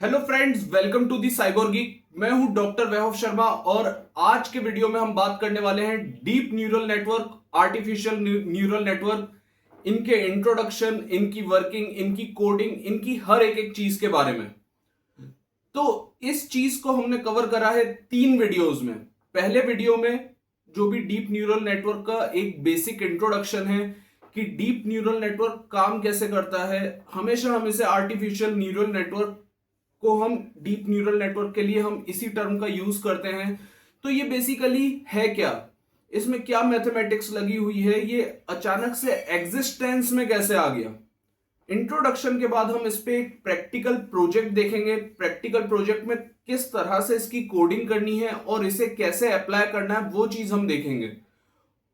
Hello friends, welcome to the cyber geek. मैं हूं doctor वैभव शर्मा और आज के वीडियो में हम बात करने वाले हैं deep neural network, artificial neural network, इनके इंट्रोडक्शन, इनकी वर्किंग, इनकी कोडिंग, इनकी हर एक एक चीज के बारे में। तो इस चीज को हमने कवर करा है 3 वीडियोज में। पहले वीडियो में जो भी डीप न्यूरल नेटवर्क का एक बेसिक इंट्रोडक्शन है कि डीप न्यूरल नेटवर्क काम कैसे करता है। हमेशा हम इसे आर्टिफिशियल न्यूरल नेटवर्क को हम डीप न्यूरल नेटवर्क के लिए हम इसी टर्म का यूज करते हैं। तो ये बेसिकली है क्या, इसमें क्या मैथमेटिक्स लगी हुई है, ये अचानक से एग्जिस्टेंस में कैसे आ गया। इंट्रोडक्शन के बाद हम इस पे एक प्रैक्टिकल प्रोजेक्ट देखेंगे। प्रैक्टिकल प्रोजेक्ट में किस तरह से इसकी कोडिंग करनी है और इसे कैसे अप्लाई करना है वो चीज हम देखेंगे।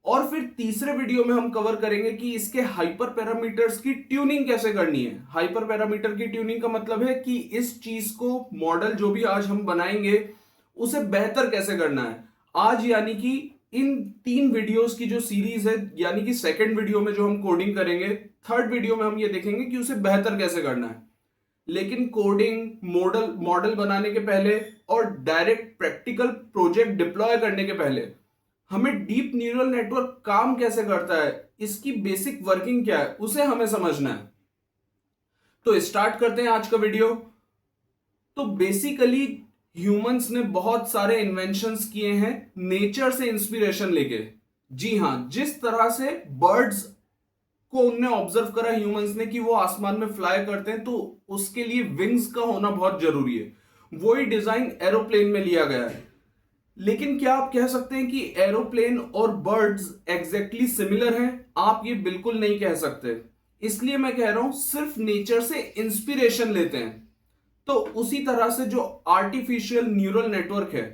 और फिर तीसरे वीडियो में हम कवर करेंगे कि इसके हाइपर पैरामीटर्स की ट्यूनिंग कैसे करनी है। हाइपर पैरामीटर की ट्यूनिंग का मतलब है कि इस चीज को, मॉडल जो भी आज हम बनाएंगे, उसे बेहतर कैसे करना है। आज यानी कि इन 3 वीडियोस की जो सीरीज है, यानी कि सेकंड वीडियो में जो हम कोडिंग करेंगे, थर्ड वीडियो में हम ये देखेंगे कि उसे बेहतर कैसे करना है। लेकिन कोडिंग, मॉडल मॉडल बनाने के पहले और डायरेक्ट प्रैक्टिकल प्रोजेक्ट डिप्लॉय करने के पहले हमें डीप न्यूरल नेटवर्क काम कैसे करता है, इसकी बेसिक वर्किंग क्या है, उसे हमें समझना है। तो स्टार्ट करते हैं आज का वीडियो। तो बेसिकली ह्यूमंस ने बहुत सारे इन्वेंशंस किए हैं नेचर से इंस्पिरेशन लेके। जी हां, जिस तरह से बर्ड्स को उनने ऑब्जर्व करा ह्यूमंस ने कि वो आसमान में फ्लाई करते हैं, तो उसके लिए विंग्स का होना बहुत जरूरी है। वही डिजाइन एरोप्लेन में लिया गया है। लेकिन क्या आप कह सकते हैं कि एरोप्लेन और बर्ड्स एग्जैक्टली सिमिलर हैं? आप ये बिल्कुल नहीं कह सकते। इसलिए मैं कह रहा हूं सिर्फ नेचर से इंस्पिरेशन लेते हैं। तो उसी तरह से जो आर्टिफिशियल न्यूरल नेटवर्क है,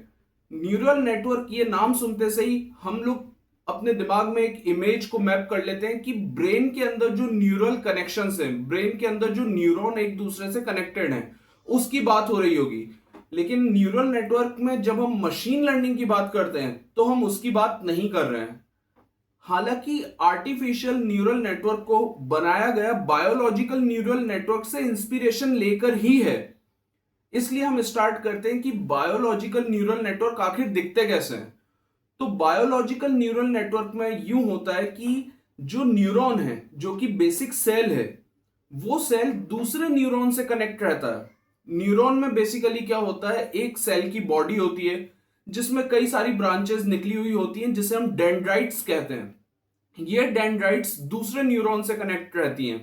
न्यूरल नेटवर्क, ये नाम सुनते से ही हम लोग अपने दिमाग में एक इमेज को मैप कर लेते हैं कि ब्रेन के अंदर जो न्यूरल कनेक्शंस हैं, ब्रेन के अंदर जो न्यूरॉन एक दूसरे से कनेक्टेड हैं, उसकी बात हो रही होगी। लेकिन न्यूरल नेटवर्क में जब हम मशीन लर्निंग की बात करते हैं तो हम उसकी बात नहीं कर रहे हैं। हालांकि आर्टिफिशियल न्यूरल नेटवर्क को बनाया गया बायोलॉजिकल न्यूरल नेटवर्क से इंस्पिरेशन लेकर ही है। इसलिए हम स्टार्ट करते हैं कि बायोलॉजिकल न्यूरल नेटवर्क आखिर दिखते कैसे हैं। तो बायोलॉजिकल न्यूरल नेटवर्क में यूं होता है कि जो न्यूरॉन है, जो कि बेसिक सेल है, वो सेल दूसरे न्यूरॉन से कनेक्ट रहता है। न्यूरॉन में बेसिकली क्या होता है, एक सेल की बॉडी होती है जिसमें कई सारी ब्रांचेस निकली हुई होती हैं जिसे हम डेंड्राइट्स कहते हैं। ये डेंड्राइट्स दूसरे न्यूरॉन से कनेक्ट रहती हैं।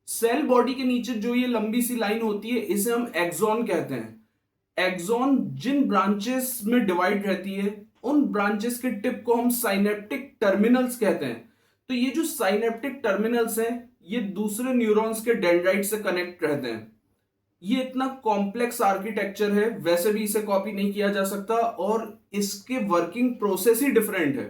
सेल बॉडी के नीचे जो ये लंबी सी लाइन होती है, इसे हम एक्सॉन कहते हैं। एक्सॉन जिन ब्रांचेस में डिवाइड रहती है, उन ब्रांचेस के टिप को हम साइनेप्टिक टर्मिनल्स कहते हैं। तो ये जो साइनेप्टिक टर्मिनल्स हैं, ये दूसरे न्यूरॉन्स के डेंड्राइट से कनेक्ट रहते हैं। ये इतना कॉम्प्लेक्स आर्किटेक्चर है, वैसे भी इसे कॉपी नहीं किया जा सकता और इसके वर्किंग प्रोसेस ही डिफरेंट है।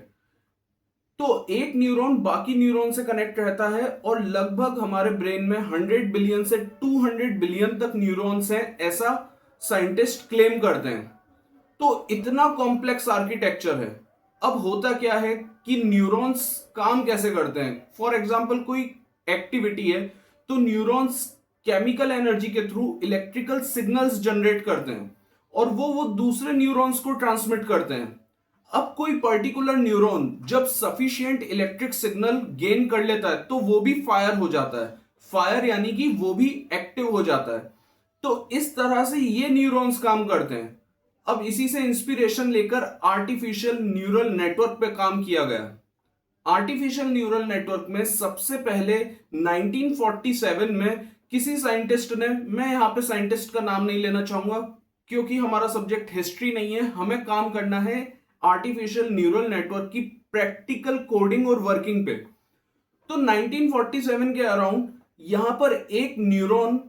तो एक न्यूरॉन बाकी न्यूरॉन से कनेक्ट रहता है और लगभग हमारे ब्रेन में 100 बिलियन से 200 बिलियन तक न्यूरॉन्स हैं, ऐसा साइंटिस्ट क्लेम करते हैं। तो इतना कॉम्प्लेक्स आर्किटेक्चर है। अब होता क्या है कि न्यूरॉन्स काम कैसे करते हैं। फॉर एग्जांपल कोई एक्टिविटी है तो न्यूरॉन्स केमिकल एनर्जी के थ्रू इलेक्ट्रिकल सिग्नल्स जनरेट करते हैं और वो दूसरे न्यूरॉन्स को ट्रांसमिट करते हैं। अब कोई पर्टिकुलर न्यूरॉन जब सफिशिएंट इलेक्ट्रिक सिग्नल गेन कर लेता है तो वो भी फायर हो जाता है। फायर यानी कि वो भी एक्टिव हो जाता है। तो इस तरह से ये न्यूरॉन्स काम करते हैं। अब इसी से इंस्पिरेशन लेकर आर्टिफिशियल न्यूरल नेटवर्क पे काम किया गया। आर्टिफिशियल न्यूरल नेटवर्क में सबसे पहले 1947 में किसी साइंटिस्ट ने, मैं यहां पे साइंटिस्ट का नाम नहीं लेना चाहूंगा क्योंकि हमारा सब्जेक्ट हिस्ट्री नहीं है, हमें काम करना है आर्टिफिशियल न्यूरल नेटवर्क की प्रैक्टिकल कोडिंग और वर्किंग पे। तो 1947 के अराउंड यहां पर एक न्यूरॉन,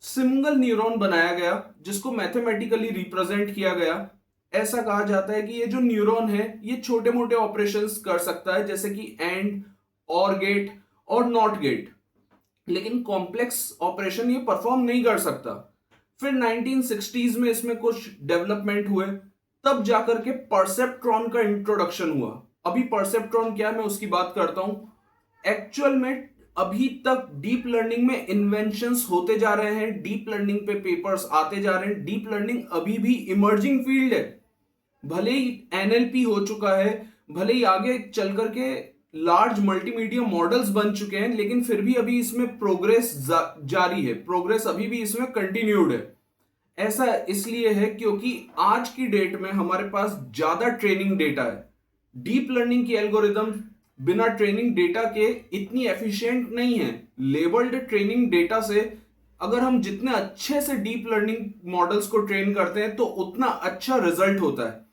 सिंगल न्यूरॉन बनाया गया जिसको मैथमेटिकली रिप्रेजेंट किया गया। ऐसा कहा जाता है कि ये जो न्यूरॉन है ये छोटे मोटे ऑपरेशंस कर सकता है, जैसे कि एंड, और गेट और नॉट गेट, लेकिन कॉम्प्लेक्स ऑपरेशन ये परफॉर्म नहीं कर सकता। फिर 1960s में इसमें कुछ डेवलपमेंट हुए, तब जाकर के परसेप्ट्रॉन का इंट्रोडक्शन हुआ। अभी परसेप्ट्रॉन क्या है मैं उसकी बात करता हूं। एक्चुअल में अभी तक डीप लर्निंग में इन्वेंशंस होते जा रहे हैं, डीप लर्निंग पे पेपर्स आते जा रहे हैं। डीप लर्निंग अभी भी इमर्जिंग फील्ड है। भले ही एनएलपी हो चुका है, भले ही आगे चल करके लार्ज मल्टीमीडिया मॉडल्स बन चुके हैं, लेकिन फिर भी अभी इसमें प्रोग्रेस जारी है, प्रोग्रेस अभी भी इसमें कंटिन्यूड है। ऐसा इसलिए है क्योंकि आज की डेट में हमारे पास ज्यादा ट्रेनिंग डेटा है। डीप लर्निंग की एल्गोरिदम बिना ट्रेनिंग डेटा के इतनी एफिशिएंट नहीं है। लेबल्ड ट्रेनिंग डेटा से अगर हम जितने अच्छे से डीप लर्निंग मॉडल्स को ट्रेन करते हैं तो उतना अच्छा रिजल्ट होता है।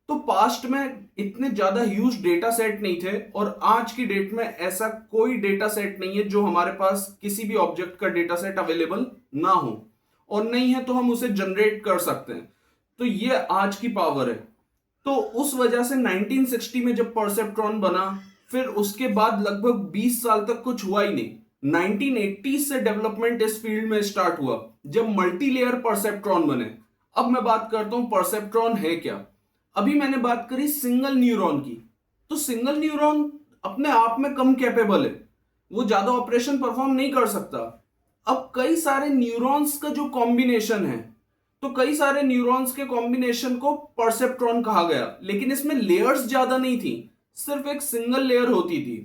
तो पास्ट में इतने ज्यादा ह्यूज डेटा सेट नहीं थे, और आज की डेट में ऐसा कोई डेटा सेट नहीं है जो हमारे पास किसी भी ऑब्जेक्ट का डेटा सेट अवेलेबल ना हो, और नहीं है तो हम उसे जनरेट कर सकते हैं। तो ये आज की पावर है। तो उस वजह से 1960 में जब परसेप्ट्रॉन बना, फिर उसके बाद लगभग 20 साल तक कुछ हुआ ही नहीं। 1980 से डेवलपमेंट इस फील्ड में स्टार्ट हुआ जब मल्टी लेयर परसेप्ट्रॉन बने। अब मैं बात करता हूं परसेप्ट्रॉन है क्या। अभी मैंने बात करी सिंगल न्यूरॉन की, तो सिंगल न्यूरॉन अपने आप में कम कैपेबल है, वो ज्यादा ऑपरेशन परफॉर्म नहीं कर सकता। अब कई सारे न्यूरॉन्स का जो कॉम्बिनेशन है, तो कई सारे न्यूरॉन्स के कॉम्बिनेशन को परसेप्ट्रॉन कहा गया, लेकिन इसमें लेयर्स ज्यादा नहीं थी, सिर्फ एक सिंगल लेयर होती थी।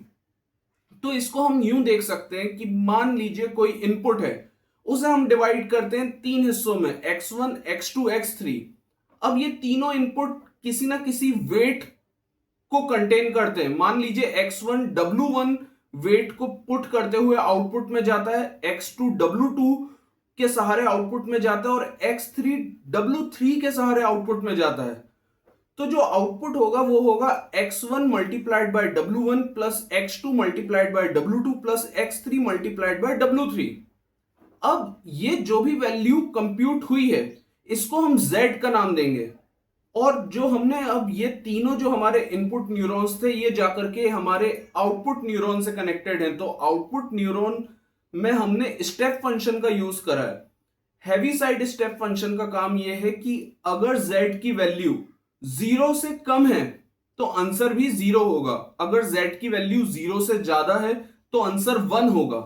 तो इसको हम यूं देख सकते हैं कि मान लीजिए कोई इनपुट है, उसे हम डिवाइड करते हैं 3 हिस्सों में, x1, x2, x3। अब ये तीनों इनपुट किसी ना किसी वेट को कंटेन करते हैं। मान लीजिए x1 W1 वेट को पुट करते हुए आउटपुट में जाता है, x2 W2 के सहारे आउटपुट में जाता है, और x3 W3 के सहारे आउटपुट में जाता है। तो जो आउटपुट होगा वो होगा x1 multiplied by W1 plus x2 multiplied by W2 plus x3 multiplied by W3। अब ये जो भी वैल्यू कंप्यूट हुई है, इसको हम z का नाम देंगे। और जो हमने अब ये तीनों जो हमारे इनपुट न्यूरॉन्स थे, ये जाकर के हमारे आउटपुट न्यूरॉन से कनेक्टेड हैं। तो आउटपुट न्यूरॉन में हमने स्टेप फंक्शन का यूज करा है। हैवी साइड स्टेप फंक्शन का काम यह है कि अगर z की वैल्यू 0 से कम है तो आंसर भी 0 होगा, अगर z की वैल्यू 0 से ज्यादा है तो आंसर 1 होगा।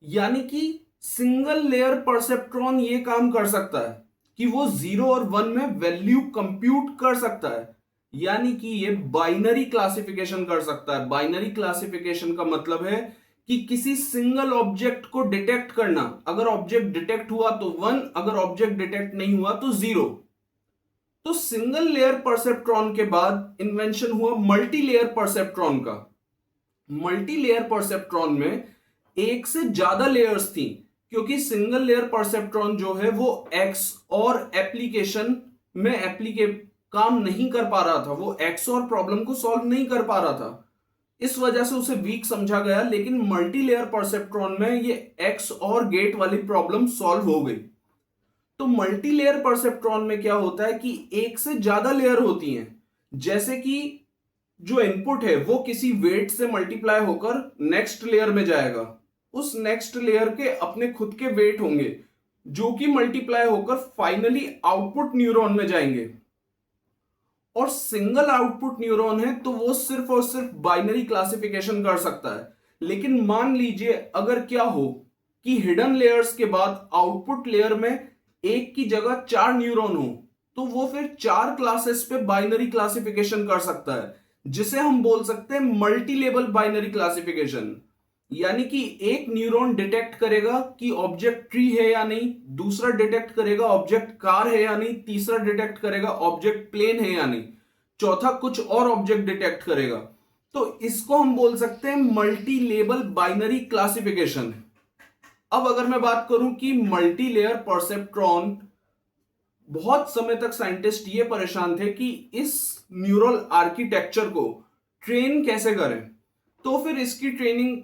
यानी कि सिंगल लेयर परसेप्ट्रॉन ये काम कर सकता है कि वो 0 और 1 में वैल्यू कंप्यूट कर सकता है, यानी कि ये बाइनरी क्लासिफिकेशन कर सकता है। बाइनरी क्लासिफिकेशन का मतलब है कि किसी सिंगल ऑब्जेक्ट को डिटेक्ट करना, अगर ऑब्जेक्ट डिटेक्ट हुआ तो 1, अगर ऑब्जेक्ट डिटेक्ट नहीं हुआ तो 0। तो सिंगल लेयर परसेप्ट्रॉन के बाद इन्वेंशन हुआ मल्टी लेयर परसेप्ट्रॉन का। मल्टी लेयर परसेप्ट्रॉन में एक से ज्यादा लेयर्स थी, क्योंकि सिंगल लेयर परसेप्ट्रॉन जो है वो एक्स और एप्लीकेशन में काम नहीं कर पा रहा था, वो एक्स और प्रॉब्लम को सॉल्व नहीं कर पा रहा था, इस वजह से उसे वीक समझा गया। लेकिन मल्टी लेयर परसेप्ट्रॉन में ये एक्स और गेट वाली प्रॉब्लम सॉल्व हो गई। तो मल्टी लेयर परसेप्ट्रॉन में क्या होता है कि एक से ज्यादा लेयर होती हैं, जैसे कि जो इनपुट है वो किसी वेट से मल्टीप्लाई होकर नेक्स्ट लेयर में जाएगा, उस नेक्स्ट लेयर के अपने खुद के वेट होंगे जो कि मल्टीप्लाई होकर फाइनली आउटपुट न्यूरॉन में जाएंगे। और सिंगल आउटपुट न्यूरॉन है तो वो सिर्फ और सिर्फ बाइनरी क्लासिफिकेशन कर सकता है। लेकिन मान लीजिए अगर क्या हो कि हिडन लेयर्स के बाद आउटपुट लेयर में एक की जगह 4 न्यूरॉन हो, तो वो फिर 4 क्लासेस पे बाइनरी क्लासिफिकेशन कर सकता है, जिसे हम बोल सकते हैं मल्टी लेवल बाइनरी क्लासिफिकेशन। यानी कि एक न्यूरॉन डिटेक्ट करेगा कि ऑब्जेक्ट ट्री है या नहीं, दूसरा डिटेक्ट करेगा ऑब्जेक्ट कार है या नहीं, तीसरा डिटेक्ट करेगा ऑब्जेक्ट प्लेन है या नहीं, चौथा कुछ और ऑब्जेक्ट डिटेक्ट करेगा। तो इसको हम बोल सकते हैं मल्टी लेवल बाइनरी क्लासिफिकेशन। अब अगर मैं बात करूं कि मल्टी लेयर परसेप्ट्रॉन, बहुत समय तक साइंटिस्ट ये परेशान थे कि इस न्यूरल आर्किटेक्चर को ट्रेन कैसे करें। तो फिर इसकी ट्रेनिंग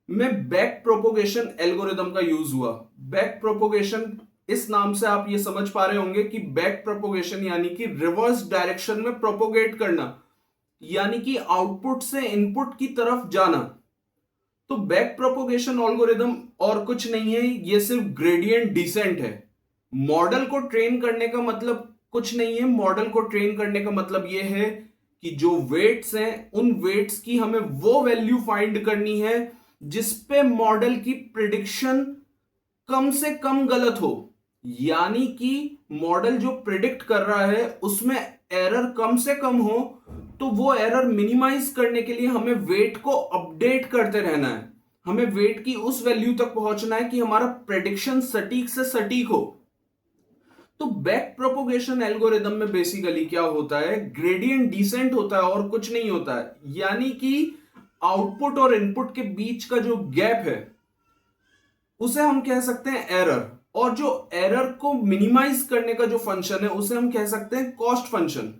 में बैक प्रोपोगेशन एल्गोरिदम का यूज हुआ। बैक प्रोपोगेशन, इस नाम से आप ये समझ पा रहे होंगे कि बैक प्रोपोगेशन यानी कि रिवर्स डायरेक्शन में प्रोपोगेट करना, यानी कि आउटपुट से इनपुट की तरफ जाना। तो बैक प्रोपोगेशन एल्गोरिदम और कुछ नहीं है, ये सिर्फ ग्रेडियंट डिसेंट है। मॉडल को ट्रेन करने का मतलब कुछ नहीं है, मॉडल को ट्रेन करने का मतलब ये है कि जो वेट्स हैं उन वेट्स की हमें वो वैल्यू फाइंड करनी है जिसपे मॉडल की प्रिडिक्शन कम से कम गलत हो, यानी कि मॉडल जो प्रिडिक्ट कर रहा है उसमें एरर कम से कम हो, तो वो एरर मिनिमाइज करने के लिए हमें वेट को अपडेट करते रहना है। हमें वेट की उस वैल्यू तक पहुंचना है कि हमारा प्रेडिक्शन सटीक से सटीक हो। तो बैक प्रोपोगेशन एल्गोरिदम में बेसिकली क्या होता है, ग्रेडियंट डिसेंट होता है और कुछ नहीं होता है, यानी कि आउटपुट और इनपुट के बीच का जो गैप है उसे हम कह सकते हैं एरर, और जो एरर को मिनिमाइज करने का जो फंक्शन है उसे हम कह सकते हैं कॉस्ट फंक्शन।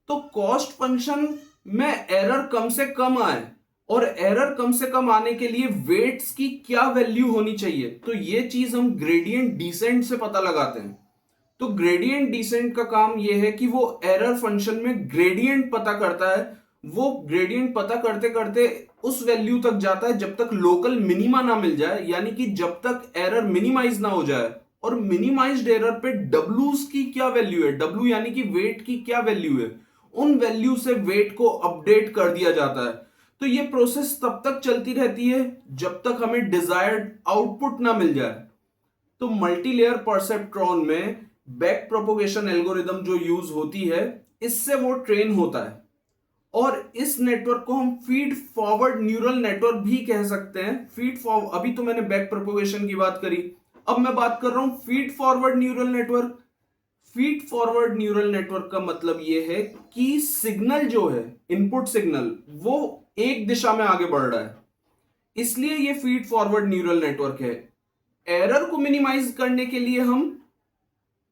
तो कॉस्ट फंक्शन में एरर कम से कम आए, और एरर कम से कम आने के लिए वेट्स की क्या वैल्यू होनी चाहिए, तो ये चीज हम ग्रेडियंट डिसेंट से पता लगाते हैं। तो ग्रेडियंट डिसेंट का काम यह है कि वो एरर फंक्शन में ग्रेडियंट पता करता है। वो ग्रेडियंट पता करते करते उस वैल्यू तक जाता है जब तक लोकल मिनिमा ना मिल जाए, यानी कि जब तक एरर मिनिमाइज ना हो जाए। और मिनिमाइज्ड एरर पे डब्ल्यूज की क्या वैल्यू है, डब्ल्यू यानी कि वेट की क्या वैल्यू है, उन वैल्यू से वेट को अपडेट कर दिया जाता है। तो ये प्रोसेस तब तक चलती रहती है जब तक हमें डिजायर्ड आउटपुट ना मिल जाए। तो मल्टीलेयर परसेप्ट्रॉन में बैक प्रोपोगेशन एल्गोरिदम जो यूज होती है, इससे वो ट्रेन होता है, और इस नेटवर्क को हम फीड फॉरवर्ड न्यूरल नेटवर्क भी कह सकते हैं। फीड फॉरवर्ड, अभी तो मैंने बैक प्रोपोगेशन की बात करी, अब मैं बात कर रहा हूं feed forward neural network. Feed forward neural network का मतलब यह है कि सिग्नल जो है, इनपुट सिग्नल, वो एक दिशा में आगे बढ़ रहा है, इसलिए यह फीड फॉरवर्ड न्यूरल नेटवर्क है। एरर को मिनिमाइज करने के लिए हम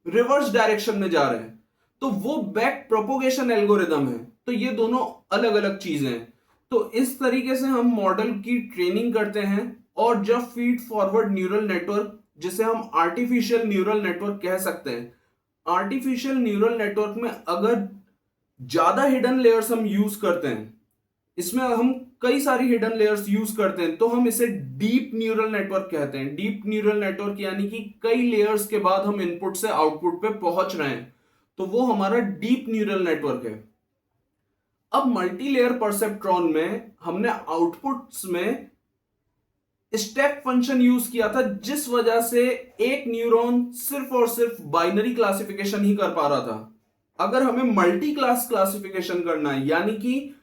रिवर्स डायरेक्शन में जा रहे हैं, तो वो बैक प्रोपोगेशन एल्गोरिदम है। तो ये दोनों अलग अलग चीजें हैं। तो इस तरीके से हम मॉडल की ट्रेनिंग करते हैं, और जब फीड फॉरवर्ड न्यूरल नेटवर्क, जिसे हम आर्टिफिशियल न्यूरल नेटवर्क कह सकते हैं, आर्टिफिशियल न्यूरल नेटवर्क में अगर ज्यादा हिडन लेयर्स हम यूज करते हैं, इसमें हम कई सारी हिडन लेयर्स यूज करते हैं, तो हम इसे डीप न्यूरल नेटवर्क कहते हैं। डीप न्यूरल नेटवर्क यानी कि कई लेयर्स के बाद हम इनपुट से आउटपुट पे पहुंच रहे हैं, तो वो हमारा डीप न्यूरल नेटवर्क है। अब मल्टीलेयर परसेप्ट्रॉन में हमने आउटपुट्स में स्टेप फंक्शन यूज किया था, जिस वजह से एक न्यूरॉन सिर्फ और सिर्फ बाइनरी क्लासिफिकेशन ही कर पा रहा था। अगर हमें मल्टी क्लास क्लासिफिकेशन करना है, यानी कि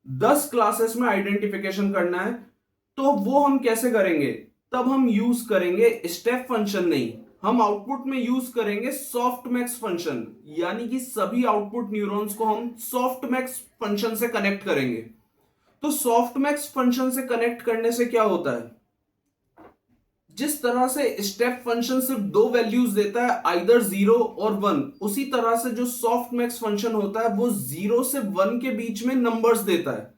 10 क्लासेस में आइडेंटिफिकेशन करना है, तो वो हम कैसे करेंगे, तब हम यूज करेंगे स्टेप फंक्शन नहीं, हम आउटपुट में यूज करेंगे सॉफ्टमैक्स फंक्शन, यानी कि सभी आउटपुट न्यूरॉन्स को हम सॉफ्टमैक्स फंक्शन से कनेक्ट करेंगे। तो सॉफ्टमैक्स फंक्शन से कनेक्ट करने से क्या होता है, जिस तरह से स्टेप फंक्शन सिर्फ दो वैल्यूज देता है, आइदर 0 और 1, उसी तरह से जो सॉफ्टमैक्स फंक्शन होता है वो 0 से 1 के बीच में नंबर्स देता है।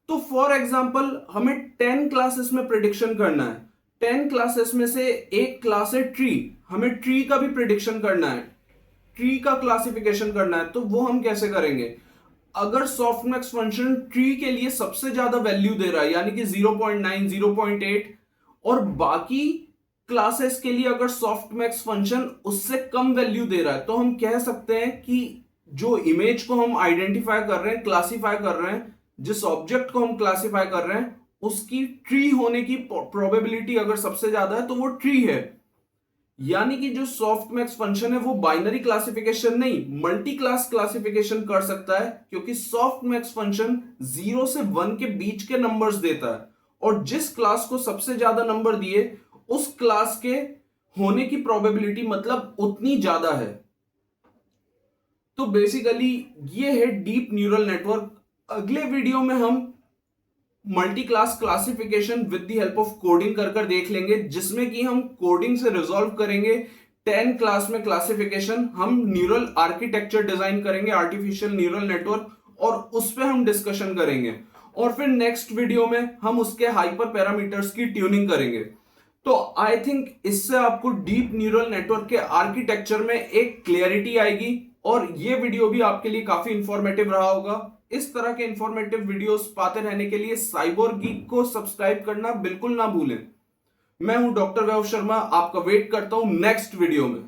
तो फॉर एग्जांपल हमें 10 क्लासेस में प्रिडिक्शन करना है, 10 क्लासेस में से एक क्लास है ट्री, हमें ट्री का भी प्रिडिक्शन करना है, ट्री का क्लासिफिकेशन करना है, तो वो हम कैसे करेंगे। अगर सॉफ्टमैक्स फंक्शन ट्री के लिए सबसे ज्यादा वैल्यू दे रहा है, यानी कि 0.9, 0.8, और बाकी क्लासेस के लिए अगर सॉफ्टमैक्स फंक्शन उससे कम वैल्यू दे रहा है, तो हम कह सकते हैं कि जो इमेज को हम आइडेंटिफाई कर रहे हैं, क्लासिफाई कर रहे हैं, जिस ऑब्जेक्ट को हम क्लासिफाई कर रहे हैं, उसकी ट्री होने की प्रोबेबिलिटी अगर सबसे ज्यादा है तो वो ट्री है। यानी कि जो सॉफ्टमैक्स फंक्शन है वो बाइनरी क्लासिफिकेशन नहीं, मल्टी क्लास क्लासिफिकेशन कर सकता है, क्योंकि सॉफ्टमैक्स फंक्शन 0 से 1 के बीच के नंबर्स देता है, और जिस क्लास को सबसे ज्यादा नंबर दिए उस क्लास के होने की प्रोबेबिलिटी मतलब उतनी ज्यादा है। तो बेसिकली ये है डीप न्यूरल नेटवर्क। अगले वीडियो में हम multi class classification with the help of coding कर देख लेंगे, जिसमें कि हम कोडिंग से रिजॉल्व करेंगे 10 क्लास में क्लासिफिकेशन, हम न्यूरल आर्किटेक्चर डिजाइन करेंगे आर्टिफिशियल न्यूरल नेटवर्क, और उस पर हम डिस्कशन करेंगे, और फिर नेक्स्ट वीडियो में हम उसके हाइपर पैरामीटर्स की ट्यूनिंग करेंगे। तो आई थिंक इससे आपको डीप न्यूरल नेटवर्क के आर्किटेक्चर में एक क्लियरिटी आएगी, और ये वीडियो भी आपके लिए काफी इंफॉर्मेटिव रहा होगा। इस तरह के इंफॉर्मेटिव वीडियोस पाते रहने के लिए साइबर गीक को सब्सक्राइब करना बिल्कुल ना भूलें। मैं हूं डॉक्टर वैभव शर्मा, आपका वेट करता हूं नेक्स्ट वीडियो में।